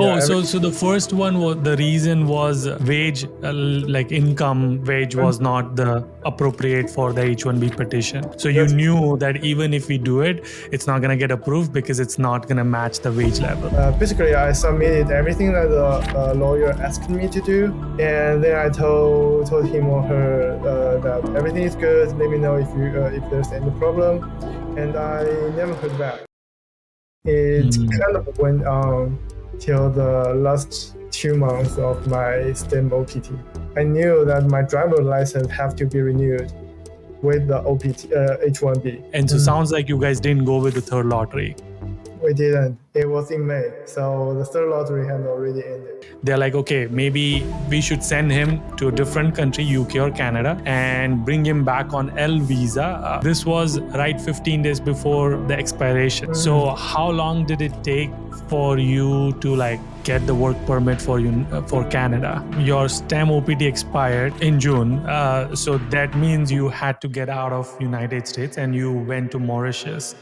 Oh, so the first one was the reason was wage, like income wage was not the appropriate for the H1B petition. So you knew that even if we do it, it's not gonna get approved because it's not gonna match the wage level. Basically, I submitted everything that the lawyer asked me to do, and then I told him or her that everything is good. Let me know if there's any problem, and I never heard back. It kind of went on till the last 2 months of my STEM OPT. I knew that my driver license have to be renewed with the OPT H1B. And so sounds like you guys didn't go with the third lottery. We didn't. It was in May, so the third lottery had already ended. They're like, okay, maybe we should send him to a different country, UK or Canada, and bring him back on L visa. This was right 15 days before the expiration. So how long did it take for you to like get the work permit for Canada? Your STEM OPT expired in June, so that means you had to get out of United States and you went to Mauritius.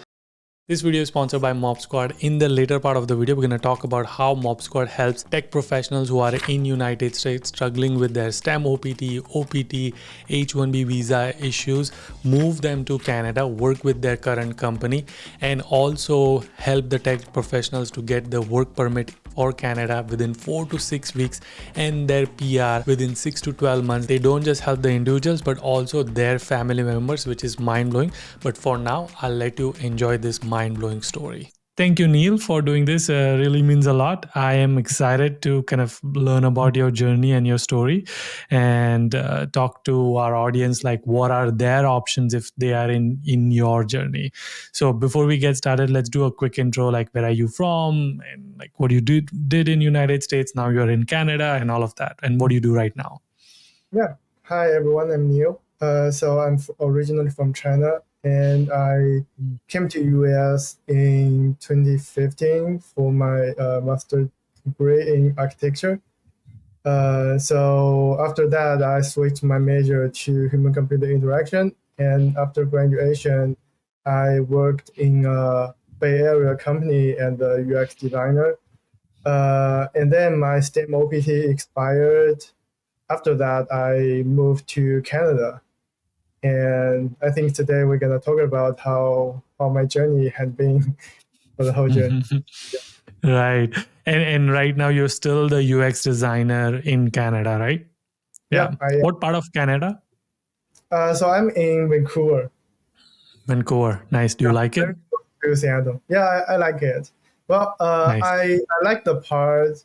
This video is sponsored by MobSquad. In the later part of the video, we're going to talk about how MobSquad helps tech professionals who are in United States struggling with their STEM OPT, H1B visa issues, move them to Canada, work with their current company, and also help the tech professionals to get the work permit for Canada within 4 to 6 weeks and their PR within 6 to 12 months. They don't just help the individuals, but also their family members, which is mind-blowing. But for now, I'll let you enjoy this mind-blowing story. Thank you, Neil, for doing this. Really means a lot. I am excited to kind of learn about your journey and your story and talk to our audience, like what are their options if they are in your journey. So before we get started, let's do a quick intro, like where are you from and like what you did in United States. Now you're in Canada and all of that. And what do you do right now? Yeah. Hi, everyone. I'm Neil. So I'm originally from China. And I came to US in 2015 for my master's degree in architecture. So after that, I switched my major to human-computer interaction. And after graduation, I worked in a Bay Area company and a UX designer. And then my STEM OPT expired. After that, I moved to Canada. And I think today we're going to talk about how my journey had been for the whole journey. Right. And right now you're still the UX designer in Canada, right? Yeah. What part of Canada? So I'm in Vancouver. Vancouver. Nice. Do you like it? To Seattle. Yeah, I like it. Well, nice. I like the part,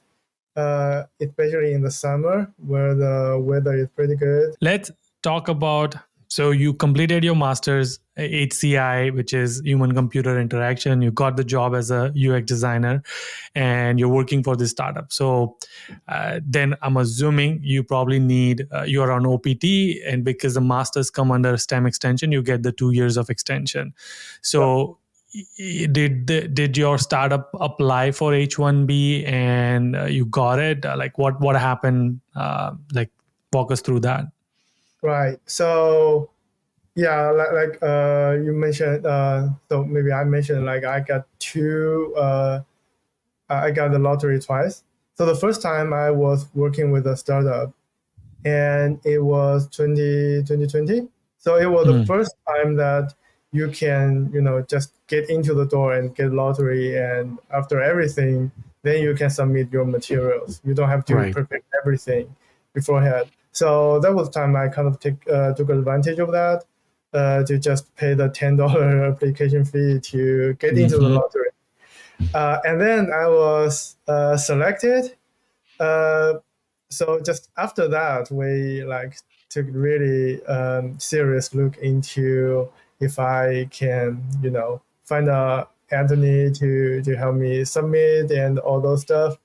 especially in the summer where the weather is pretty good. Let's talk about, so you completed your master's HCI, which is human-computer interaction. You got the job as a UX designer and you're working for this startup. So then I'm assuming you probably need, you're on OPT, and because the masters come under STEM extension, you get the 2 years of extension. So did your startup apply for H1B and you got it? Like what happened? Like walk us through that. Right. So yeah, like you mentioned, so maybe I mentioned like I got I got the lottery twice. So the first time I was working with a startup and it was 2020. So it was the first time that you can, just get into the door and get lottery, and after everything, then you can submit your materials. You don't have to perfect everything beforehand. So that was the time I kind of took advantage of that to just pay the $10 application fee to get into the lottery. And then I was selected. So just after that, we like took really serious look into if I can, find a Anthony to help me submit and all those stuff.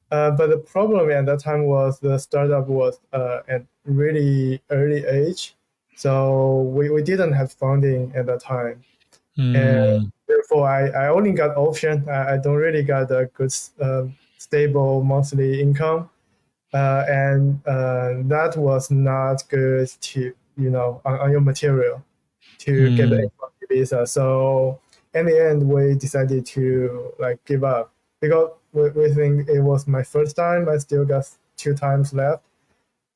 But the problem at that time was the startup was at really early age. So we didn't have funding at that time. And therefore, I only got option. I don't really got a good, stable monthly income. And that was not good to, on your material to get the H1B visa. So in the end, we decided to like give up because we think it was my first time. I still got 2 times left.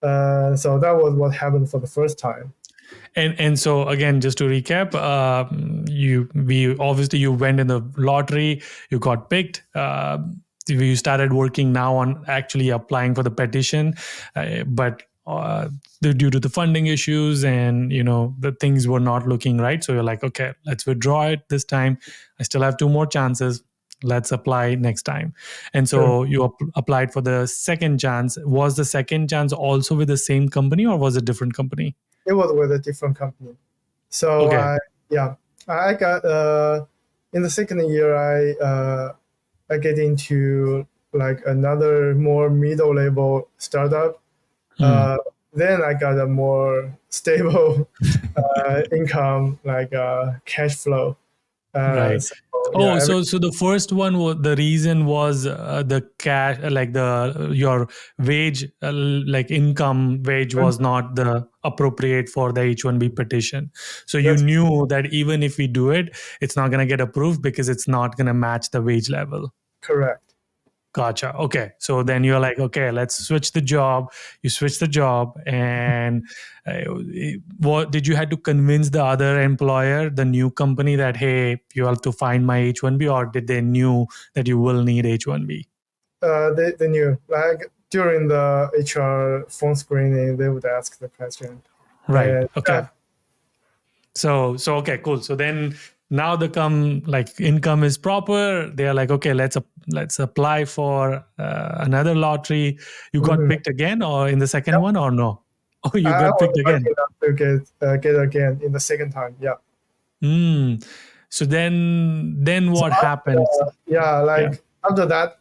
So that was what happened for the first time. And so again, just to recap, you went in the lottery, you got picked. You started working now on actually applying for the petition, but due to the funding issues and the things were not looking right, so you're like, okay, let's withdraw it this time. I still have 2 more chances. Let's apply next time. And so you applied for the second chance. Was the second chance also with the same company, or was it a different company? It was with a different company. So Okay. I got in the second year I get into like another more middle level startup. Then I got a more stable income, like cash flow. Right. So Oh, so the first one was, the reason was the cash, like your wage, like income wage was not the appropriate for the H1B petition. So you that's knew that even if we do it, it's not going to get approved because it's not going to match the wage level. correct. Gotcha. Okay. So then you're like, okay, let's switch the job. You switch the job, and what did you had to convince the other employer, the new company, that hey, you have to find my H1B, or did they knew that you will need H1B? They knew, like during the HR phone screening, they would ask the question. Right. And Okay. So okay, cool. So then now the income is proper. They are like, okay, let's apply for another lottery. You got picked again, or in the second one, or no? Oh, you I got was picked lucky again. enough to get again in the second time. Yeah. So then So what happens? Yeah. after that,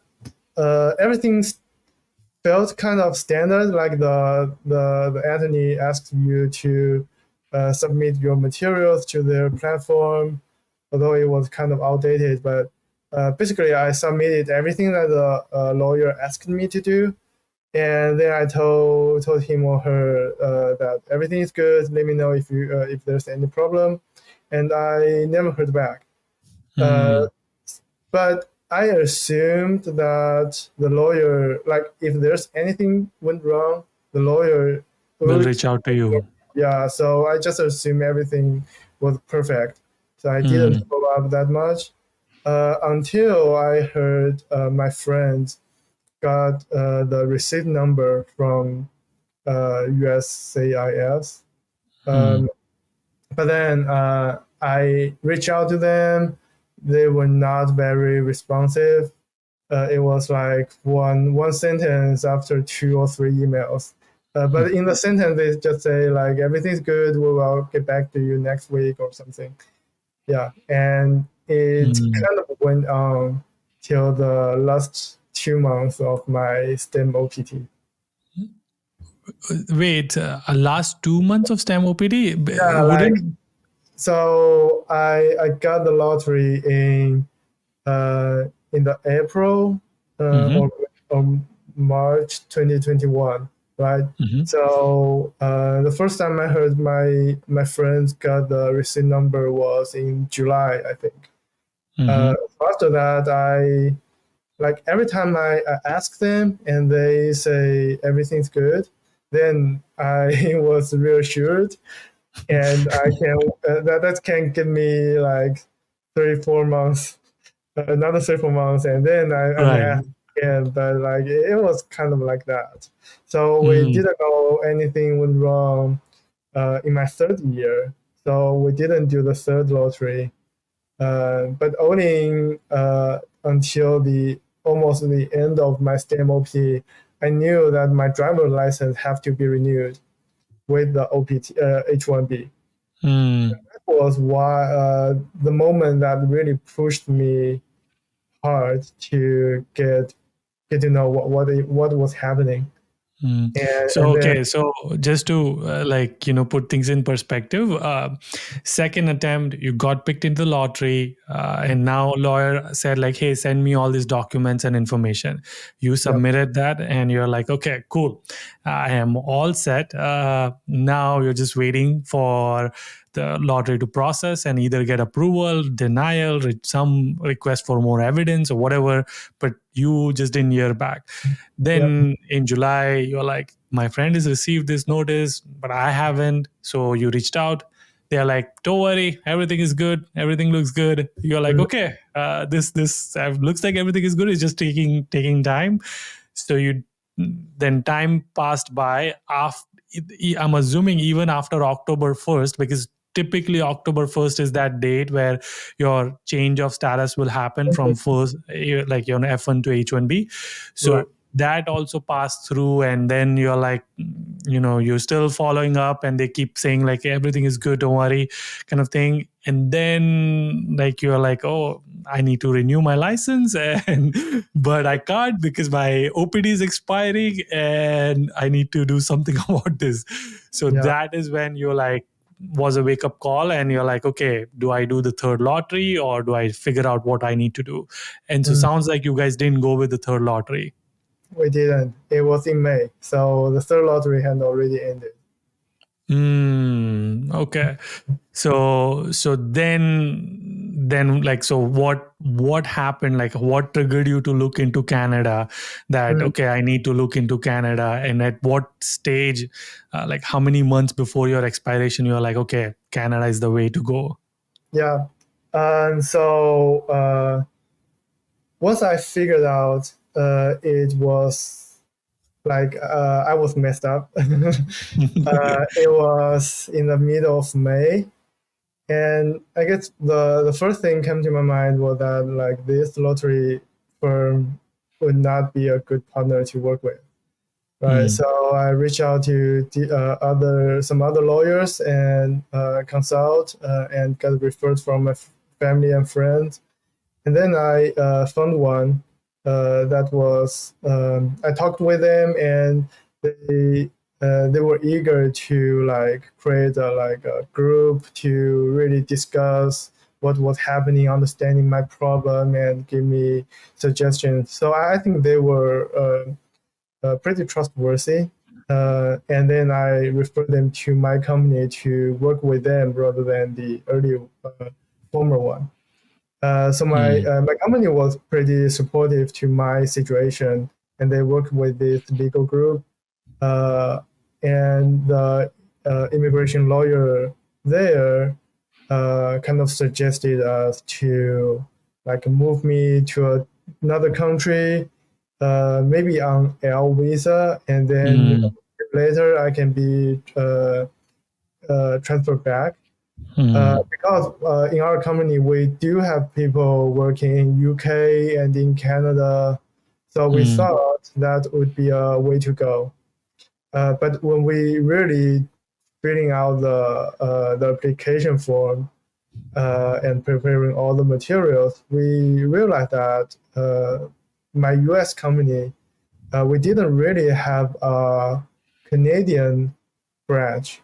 everything felt kind of standard. Like the Anthony asked you to submit your materials to their platform, although it was kind of outdated. But basically, I submitted everything that the lawyer asked me to do. And then I told him or her that everything is good. Let me know if there's any problem, and I never heard back. But I assumed that the lawyer, like if there's anything went wrong, the lawyer Will would. reach out to you. Yeah, so I just assumed everything was perfect. So I didn't follow up that much until I heard my friends got the receipt number from USCIS. But then I reached out to them. They were not very responsive. It was like one sentence after 2 or 3 emails. But in the sentence, they just say like everything's good. We will get back to you next week or something. Yeah, and it kind of went on till the last 2 months of my STEM OPT. Wait, last 2 months of STEM OPT Yeah, wouldn't. so I got the lottery in the April or March 2021, right? So the first time I heard my friends got the receipt number was in July, I think. After that, I like every time I ask them and they say everything's good, then I was reassured, and I can that can give me like 3 4 months, another 3 4 months, and then I may Right. ask again. But like it was kind of like that. So we didn't know anything went wrong in my third year. So we didn't do the third lottery, but only until the almost the end of my STEM OPT, I knew that my driver license have to be renewed with the OPT H1B. That was why the moment that really pushed me hard to get to know what was happening. So And then okay, so just to put things in perspective, second attempt you got picked into the lottery, and now lawyer said like, hey, send me all these documents and information. You submitted that, and you're like, okay, cool, I am all set. Now you're just waiting for the lottery to process and either get approval, denial, some request for more evidence or whatever, but you just didn't hear back. Then in July, you're like, my friend has received this notice, but I haven't. So you reached out. They're like, don't worry, everything is good. Everything looks good. You're like, okay, this looks like everything is good. It's just taking time. So then time passed by. I'm assuming even after October 1st, because typically October 1st is that date where your change of status will happen from first, like F1 to H1B. So Right. that also passed through, and then you're like, you're still following up, and they keep saying like everything is good, don't worry, kind of thing. And then like you're like, oh, I need to renew my license, and but I can't because my OPD is expiring, and I need to do something about this. So that is when you're like, was a wake up call, and you're like, okay, do I do the third lottery or do I figure out what I need to do? And so sounds like you guys didn't go with the third lottery. We didn't. It was in May, so the third lottery had already ended. Okay. So then like, so what happened? Like, what triggered you to look into Canada? That okay, I need to look into Canada. And at what stage, like how many months before your expiration, you're like, okay, Canada is the way to go? Yeah. And so once I figured out it was like I was messed up. It was in the middle of May. And I guess the first thing came to my mind was that like this lottery firm would not be a good partner to work with. Right. So I reached out to some other lawyers and consult and got referred from my family and friends. And then I found one that was I talked with them, and they were eager to like create a group to really discuss what was happening, understanding my problem, and give me suggestions. So I think they were pretty trustworthy. And then I referred them to my company to work with them rather than the earlier former one. So my company was pretty supportive to my situation, and they worked with this legal group, and the immigration lawyer there kind of suggested us to like move me to another country, maybe on L visa, and then later I can be transferred back. Because in our company we do have people working in UK and in Canada, so we thought that would be a way to go. But when we really filling out the application form and preparing all the materials, we realized that my US company, we didn't really have a Canadian branch.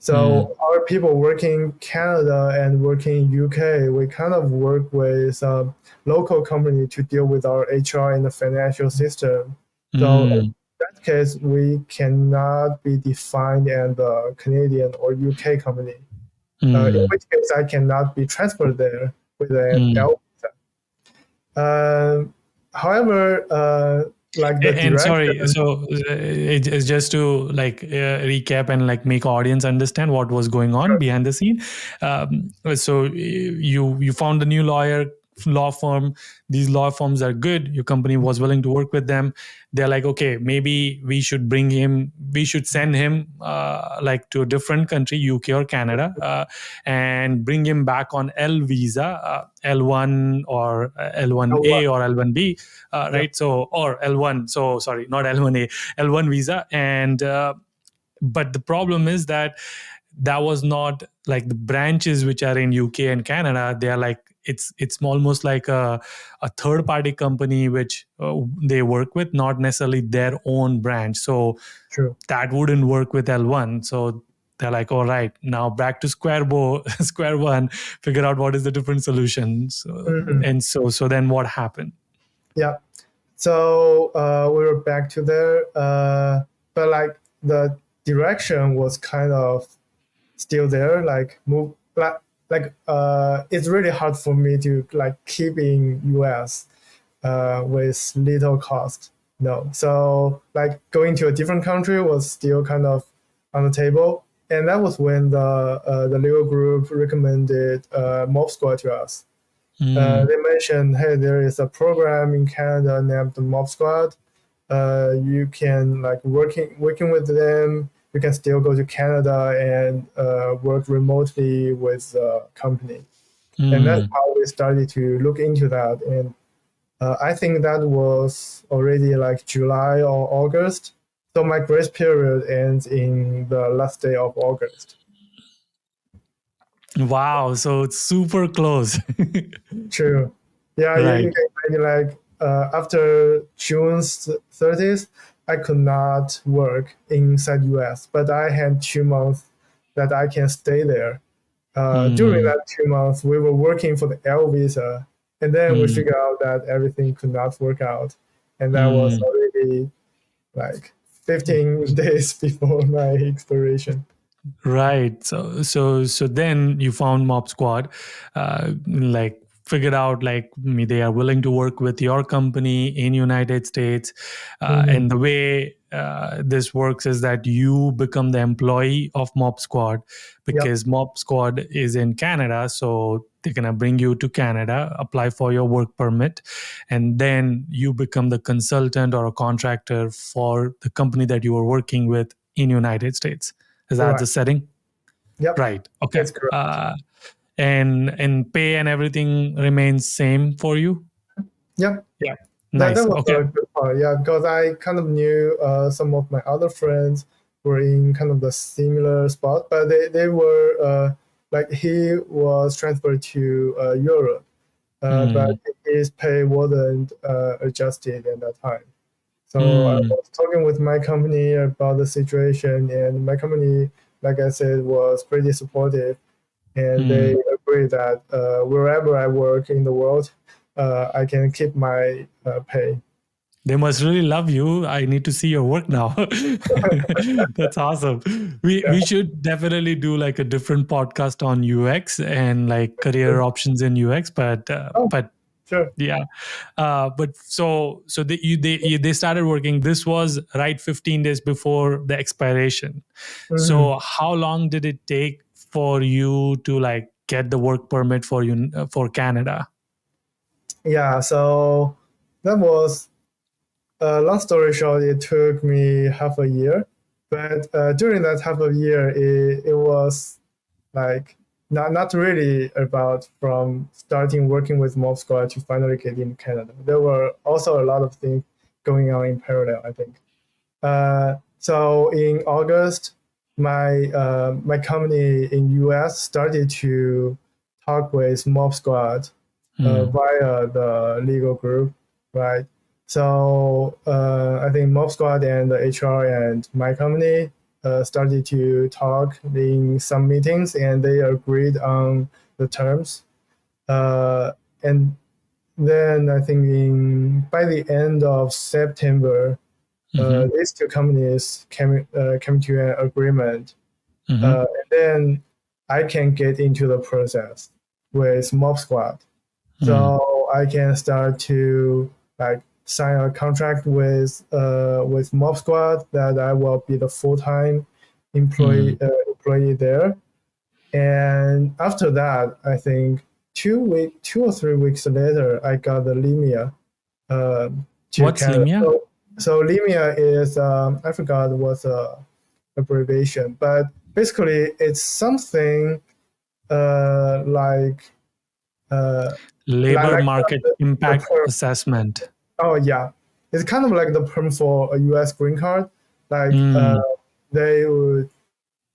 So our people working in Canada and working in UK, we kind of work with a local company to deal with our HR and the financial system. So in that case, we cannot be defined as a Canadian or UK company. In which case, I cannot be transferred there with an L visa. However, like the And sorry, direction. so it's just to like recap and like make audience understand what was going on behind the scene. So you found a new law firm. These law firms are good. Your company was willing to work with them. They're like, okay, maybe we should send him like to a different country, UK or Canada, and bring him back on L visa, L1 or L1A or L1B, right? So, or L1. So sorry, not L1A, L1 visa. And but the problem is that was not like the branches which are in UK and Canada. They are like it's almost like a third party company which they work with, not necessarily their own branch. So that wouldn't work with L1. So they're like, all right, now back to square one, figure out what is the different solutions. And so then what happened? Yeah. So we were back to there, but like the direction was kind of still there, like move it's really hard for me to like keep in US with little cost. No, so like going to a different country was still kind of on the table, and that was when the legal group recommended MobSquad to us. They mentioned, hey, there is a program in Canada named MobSquad. You can like working with them. You can still go to Canada and work remotely with the company, and that's how we started to look into that. And I think that was already like July or August. So my grace period ends in the last day of August. Wow, so it's super close. True. Yeah, you Right. can imagine like after June 30th, I could not work inside US, but I had 2 months that I can stay there. During Mm, that 2 months, we were working for the L visa, and then we mm, figured out that everything could not work out, and that was mm. already like 15 days before my expiration. Right. So then you found Mob Squad, like figured out like they are willing to work with your company in United States, Mhm. and the way this works is that you become the employee of Mob Squad Yep. because Mob Squad is in Canada, so they're gonna bring you to Canada, apply for your work permit, and then you become the consultant or a contractor for the company that you are working with in United States. Is that Right. the setting? Yep. Right. Okay. That's correct. And pay and everything remains same for you? Yep. Yeah. That Nice. was Okay. a good part, yeah, because I kind of knew some of my other friends were in kind of the similar spot, but they were like he was transferred to Europe, but Mm, his pay wasn't adjusted at that time. So I mm, was talking with my company about the situation, and my company, like I said, was pretty supportive, and they mm. agree that wherever I work in the world, I can keep my pay. They must really love you. I need to see your work now. That's awesome. Yeah. We should definitely do like a different podcast on UX and like career options in UX, Oh, but sure. yeah. But so they started working. This was right 15 days before the expiration. Hmm. So how long did it take for you to like get the work permit for you for Canada? Yeah, so that was long story short, it took me half a year. But during that half a year, it was like not really about from starting working with Mob Squad to finally get in Canada. There were also a lot of things going on in parallel, I think. So in August, my company in US started to talk with Mob Squad Hmm. via the legal group, right? So I think Mob Squad and the HR and my company started to talk in some meetings, and they agreed on the terms. And then I think by the end of September, Mm-hmm. these two companies came to an agreement, Mm-hmm. and then I can get into the process with Mob Squad, so I can start to like sign a contract with Mob Squad that I will be the full time employee there, and after that, I think 2 or 3 weeks later, I got the Limia uh, to What's Canada. Limia? So Limia is I forgot what's abbreviation, but basically it's something like uh, Labor market the impact perm. assessment. Oh yeah, it's kind of like the perm for a U.S. green card. Like Mm, they would,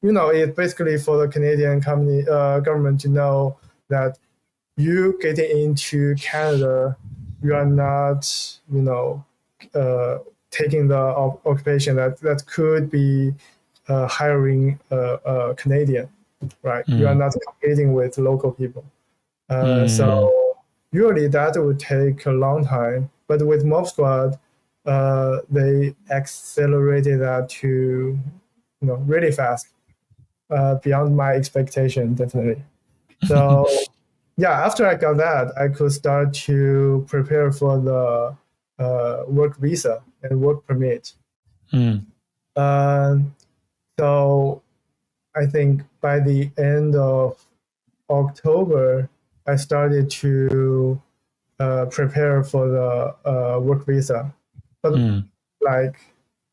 it's basically for the Canadian company government to know that you getting into Canada, you are not, taking the occupation that could be hiring a Canadian, right? You are mm, not competing with local people. mm. So usually that would take a long time, but with Mob Squad, they accelerated that to, really fast. beyond my expectation, definitely. So yeah, after I got that, I could start to prepare for the work visa and work permit. Mm. So I think by the end of October, I started to prepare for the work visa. But Mm. like,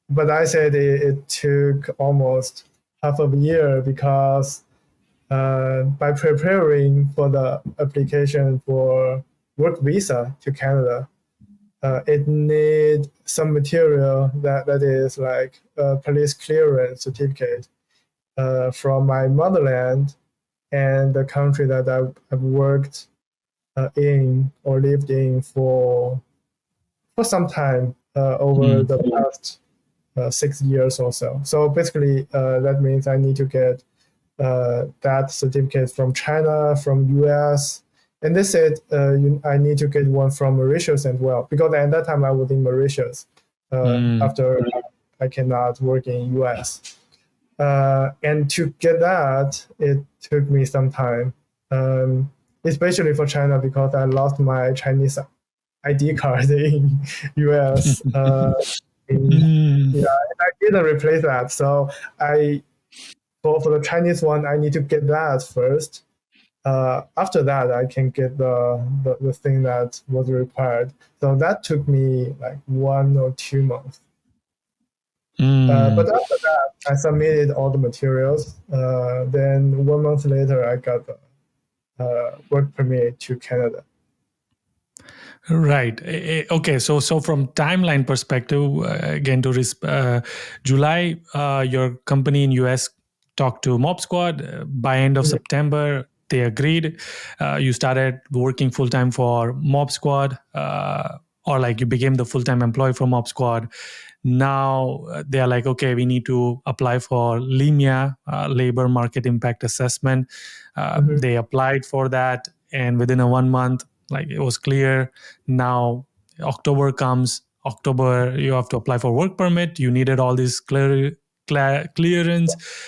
but I said it took almost half of a year because by preparing for the application for work visa to Canada, it need some material that is like a police clearance certificate from my motherland and the country that I've worked in or lived in for some time over Mm. the past 6 years or so. So basically, that means I need to get that certificate from China, from US, and they said I need to get one from Mauritius as well because at that time I was in Mauritius Mm. after I cannot work in US. And to get that, it took me some time, especially for China because I lost my Chinese ID card in US. Mm. Yeah, and I didn't replace that. So I for the Chinese one, I need to get that first. After that, I can get the thing that was required. So that took me like 1 or 2 months. But Mm. after that, I submitted all the materials. Then 1 month later, I got the work permit to Canada. Right. Okay. So from timeline perspective, again July, your company in US talked to MobSquad. By end of September, they agreed. You started working full time for MobSquad, or like you became the full time employee for MobSquad. Now they are like, okay, we need to apply for LIMIA, Labor Market Impact Assessment. They applied for that, and within a 1 month, like it was clear. Now October comes. October, you have to apply for work permit. You needed all these clearance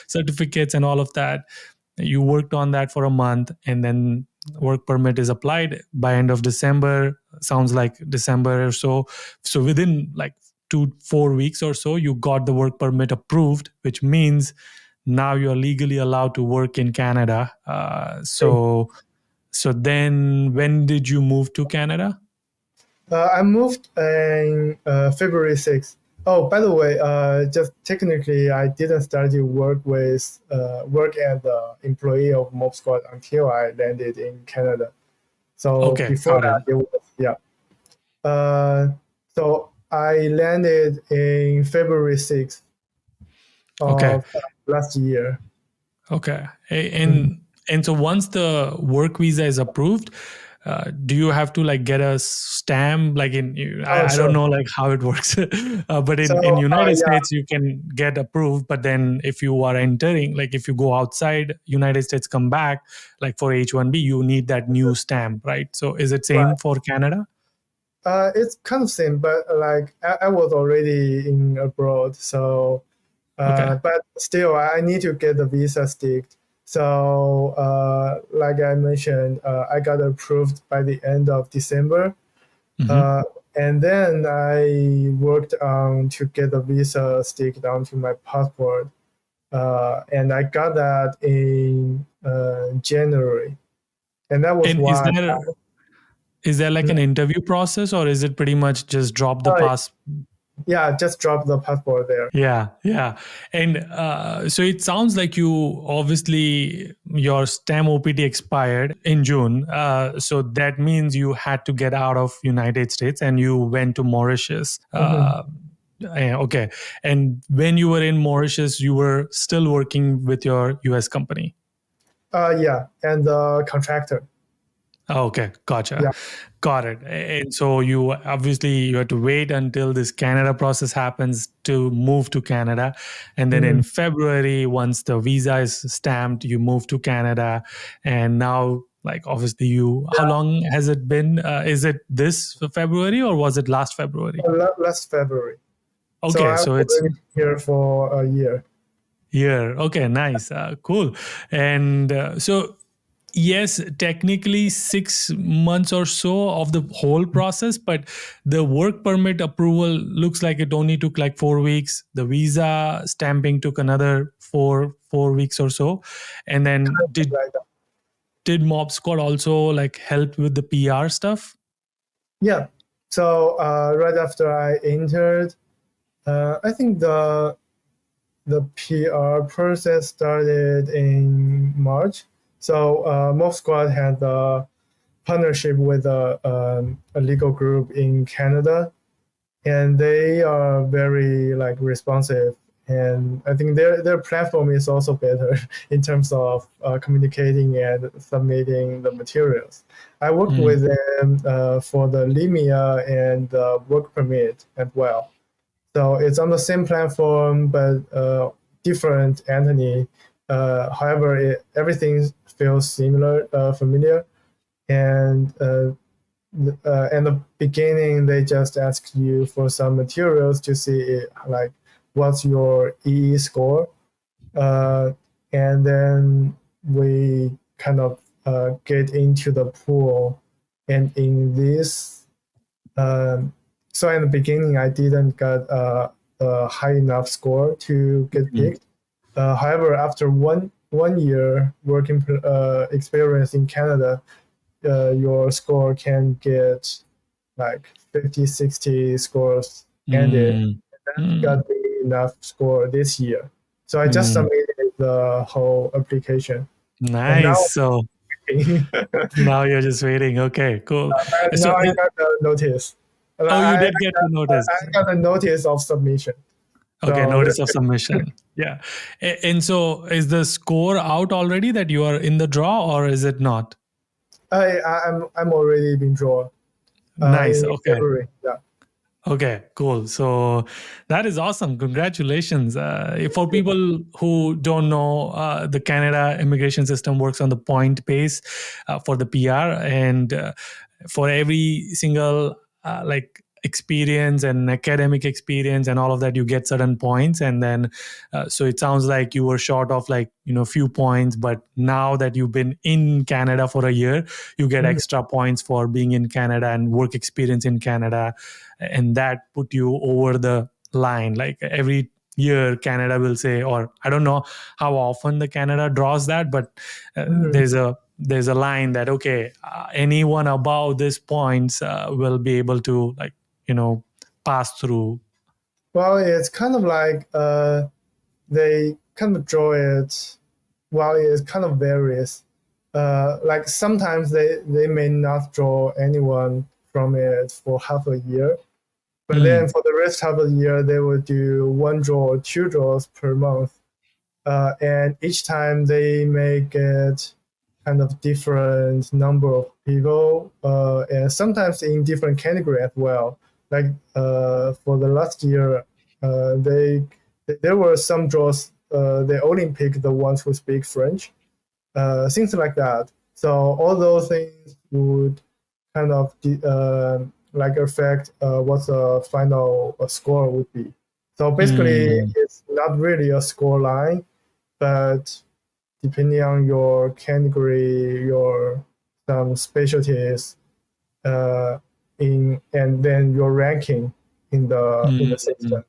certificates and all of that. You worked on that for a month, and then work permit is applied by end of December. Sounds like December or so. So within like 2 4 weeks or so, you got the work permit approved, which means now you're legally allowed to work in Canada. So then, when did you move to Canada? I moved in February 6th. Oh, by the way, just technically, I didn't start to work as an employee of MobSquad until I landed in Canada. So Okay, before got that, it. it was yeah. So I landed in February 6th Okay, of last year. okay. Mhm. And so once the work visa is approved, do you have to like get a stamp? Like Oh, I don't sure. know like how it works, but So in United yeah, States you can get approved. But then if you are entering, like if you go outside United States, come back, like for H1B, you need that new stamp, right? So is it same right. for Canada? It's kind of same, but like I was already in abroad, so Okay. but still I need to get the visa sticked. So like I mentioned, I got approved by the end of December, Mm-hmm. uh, and then I worked on to get the visa sticked onto my passport, and I got that in January, and that was And why. is there like an interview process, or is it pretty much just drop the Uh, pass? yeah, just drop the passport there. Yeah, yeah. And so it sounds like you obviously your STEM OPT expired in June. So that means you had to get out of United States and you went to Mauritius. Mhm. Okay. And when you were in Mauritius, you were still working with your US company. Yeah, and the contractor. Oh, okay, gotcha. Yeah. Got it. And so you obviously you had to wait until this Canada process happens to move to Canada. And then in Mhm. February, once the visa is stamped, you move to Canada. And now, like obviously how long has it been? Is it this February or was it last February? Last February. So Okay, I'm so it's already here for a year. Year. Okay, nice. Cool. And so, yes, technically 6 months or so of the whole process, but the work permit approval looks like it only took like 4 weeks. The visa stamping took another four weeks or so. And then Right. did MobSquad also like help with the PR stuff? Yeah. So right after I entered, I think the PR process started in March. So MobSquad had a partnership with a legal group in Canada, and they are very like responsive. And I think their platform is also better in terms of communicating and submitting the materials. I worked Mm, with them for the Limia and the work permit as well. So it's on the same platform, but different entity. However, everything feels similar, familiar. And in the beginning, they just ask you for some materials to see like what's your EE score, uh, and then we kind of get into the pool. And in this so in the beginning, I didn't get a high enough score to get mm, picked. However, after one year working experience in Canada, your score can get like 50, 60 scores, and it mm, got mm, me enough score this year. So I just mm. submitted the whole application, and now Nice. So now you're just waiting. Okay, cool. So, now I got the notice. oh, you I did get the notice. got a notice of submission. Okay, So notice of submission. Yeah. And so is the score out already that you are in the draw or is it not? I'm already been drawn Nice. in Okay. February. Yeah. Okay, cool. So that is awesome. Congratulations. For people who don't know, the Canada immigration system works on the point base for the PR, and for every single like experience and academic experience and all of that, you get certain points. And then, so it sounds like you were short of like few points, but now that you've been in Canada for a year, you get Mhm. extra points for being in Canada and work experience in Canada, and that put you over the line. Like every year Canada will say, or I don't know how often the Canada draws that, but Mhm. there's a line that okay, anyone above this points will be able to like pass through. Well, it's kind of like they kind of draw it. Well, it kind of varies. Like sometimes they may not draw anyone from it for half a year, but then Mm, for the rest of the year they will do one draw or two draws per month. And each time they may get kind of different number of people, and sometimes in different category as well. Like for the last year, they there were some draws. They only pick the ones who speak French, things like that. So all those things would kind of like affect what the final score would be. So basically, mm, it's not really a score line, but depending on your category, your some specialties, uh, in and then your ranking in the mm. system.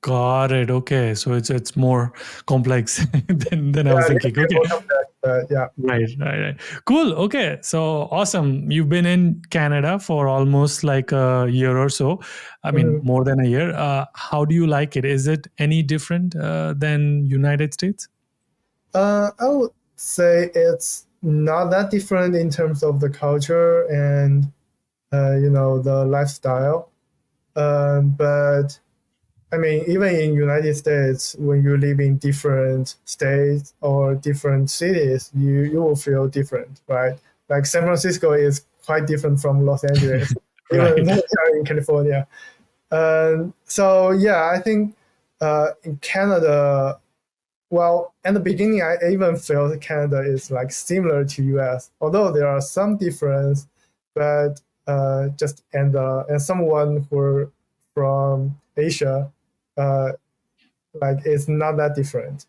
Got it. Okay, so it's more complex than I Yeah, was a little thinking. bit Okay. more complex, but yeah. Right. Cool. Okay. So awesome. You've been in Canada for almost like a year or so. I mean, Mhm. more than a year. How do you like it? Is it any different than United States? I would say it's not that different in terms of the culture and the lifestyle. But I mean, even in United States, when you live in different states or different cities, you will feel different, right? Like San Francisco is quite different from Los Angeles, even Right. though they are in California. So yeah, I think in Canada, well, in the beginning, I even felt Canada is like similar to US, although there are some difference, but and someone who from Asia, uh, like it's not that different.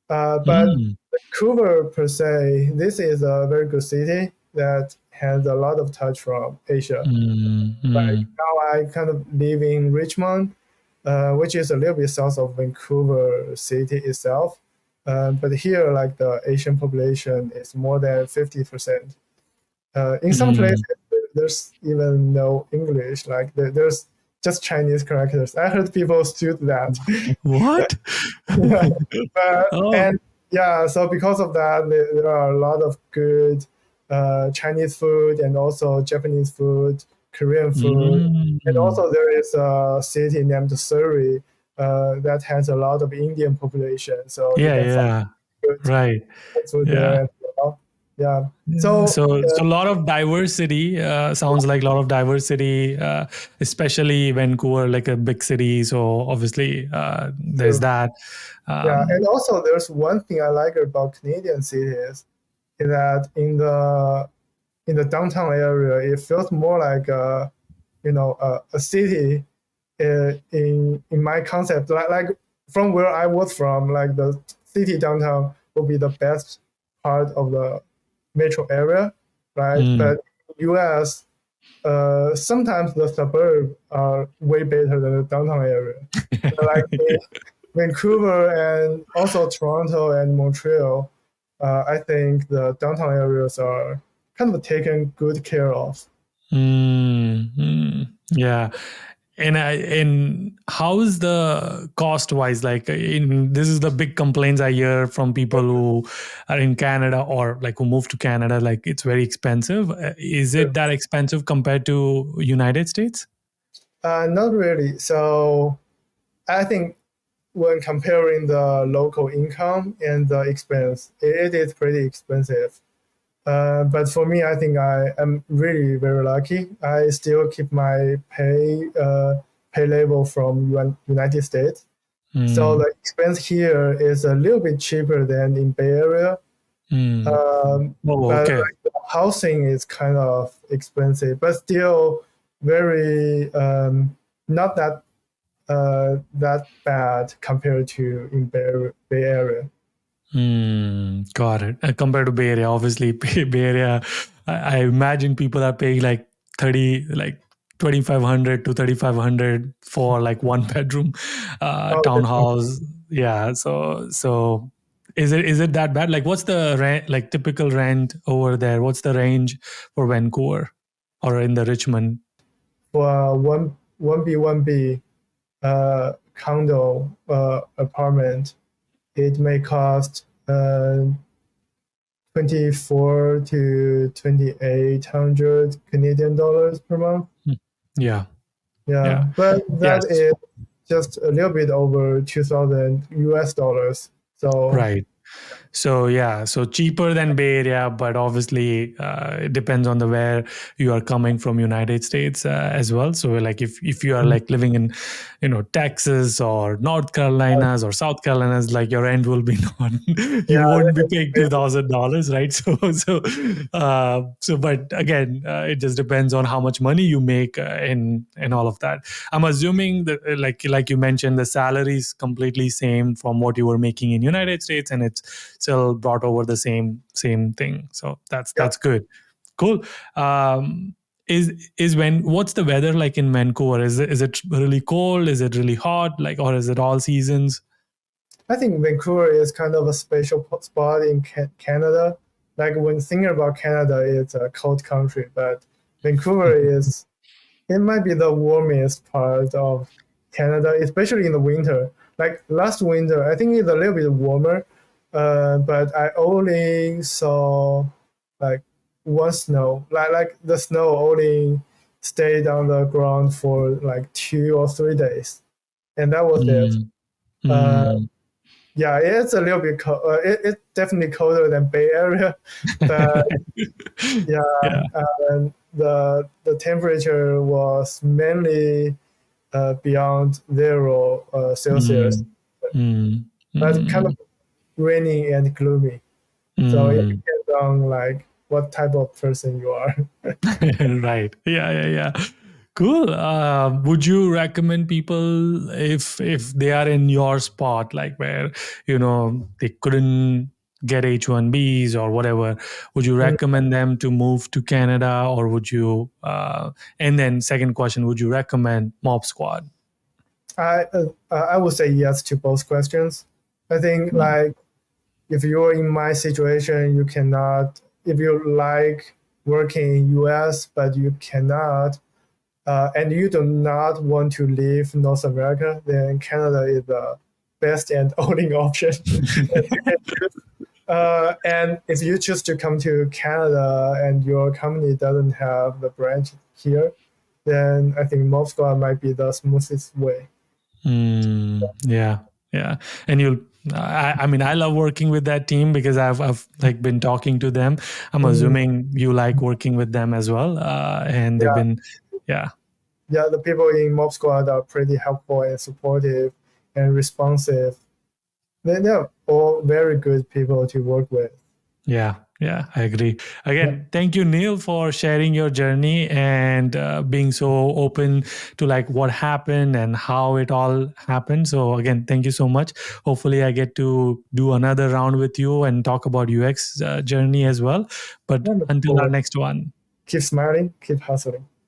But Mm, Vancouver per se, this is a very good city that has a lot of touch from Asia. mm, Like mm, now I kind of live in Richmond, which is a little bit south of Vancouver city itself. But here, like the Asian population is more than 50%. In some places, mm. there's even no English. Like there's just Chinese characters. I heard people shoot that. What? Yeah. Oh. And yeah, so because of that, there are a lot of good Chinese food and also Japanese food, Korean food. And Mm. also there is a city named Surrey that has a lot of Indian population. So you Yeah, can find yeah. good Right. food Yeah. there as well. Yeah. Yeah. So So a lot of diversity, sounds like a lot of diversity, especially Vancouver, like a big city. So obviously, there's that. yeah, and Um, also there's one thing I like about Canadian cities is that in the downtown area, it feels more like a city in my concept. Like from where I was from, like the city downtown would be the best part of the metro area, right? mm. But US, sometimes the suburbs are way better than the downtown area. Like in Vancouver and also Toronto and Montreal, I think the downtown areas are kind of taken good care of. Mm, yeah. And how is the cost wise? Like, this is the big complaints I hear from people who are in Canada or like who move to Canada. Like, it's very expensive. Is it that expensive compared to United States? Not really. So I think when comparing the local income and the expense, it is pretty expensive. But for me, I think I am really very lucky. I still keep my pay level from United States. So Mm, the expense here is a little bit cheaper than in Bay Area. mm. Oh, But okay. like, the housing is kind of expensive, but still very not that bad compared to in Bay Area. Got it. Compared to Bay Area, obviously, Bay Area, I imagine people are paying like 30, like 2,500 to 3,500 for like one bedroom Oh, definitely. townhouse. Yeah. So is it that bad? Like, what's the rent, like typical rent over there? What's the range for Vancouver or in the Richmond? For one B condo apartment, it may cost 24 to 2,800 Canadian dollars per month. Hmm. Yeah. Yeah, Yeah. but Yes. that is just a little bit over 2,000 US dollars. So Right. So yeah, so cheaper than Bay Area, but obviously it depends on the where you are coming from, United States as well. So like if you are like living in, Texas or North Carolinas or South Carolinas, like your rent will be not, you yeah, won't be paying $2,000, right? So but again, it just depends on how much money you make in all of that. I'm assuming that like you mentioned, the salary is completely same from what you were making in United States, and it's still brought over the same thing. So that's yeah. that's good. Cool. Um, is when what's the weather like in Vancouver? Is it really cold? Is it really hot? Like, or is it all seasons? I think Vancouver is kind of a special spot in Canada. Like when thinking about Canada, it's a cold country, but Vancouver is it might be the warmest part of Canada, especially in the winter. Like last winter, I think it's a little bit warmer, but I only saw like one snow. Like the snow only stayed on the ground for like 2 or 3 days, and that was it. Mm, Uh, mm. yeah, it's a little bit cold. It's definitely colder than Bay Area, but yeah, Yeah. and the temperature was mainly beyond 0 Celsius, Mm, mm, but kind of mm, rainy and gloomy. So it mm. depends on like what type of person you are. Right. Yeah, yeah, yeah. Cool. Would you recommend people if they are in your spot, like where they couldn't get H1Bs or whatever? Would you Mm, recommend them to move to Canada, or would you? And then second question: would you recommend Mob Squad? I would say yes to both questions. I think Mm. like if you're in my situation, you cannot. If you like working in US, but you cannot, and you do not want to leave North America, then Canada is the best and only option. And if you choose to come to Canada and your company doesn't have the branch here, then I think MobSquad might be the smoothest way. Yeah, yeah, and you'll. I mean, I love working with that team because I've like been talking to them. I'm Mm, assuming you like working with them as well, and they've yeah, been, yeah. yeah, the people in MobSquad are pretty helpful and supportive and responsive. They're all very good people to work with. Yeah, yeah, I agree. Yeah, Again, thank you, Neil, for sharing your journey and being so open to like what happened and how it all happened. So again, thank you so much. Hopefully, I get to do another round with you and talk about UX journey as well. But I'm looking until our forward. next one. Keep smiling, keep hustling.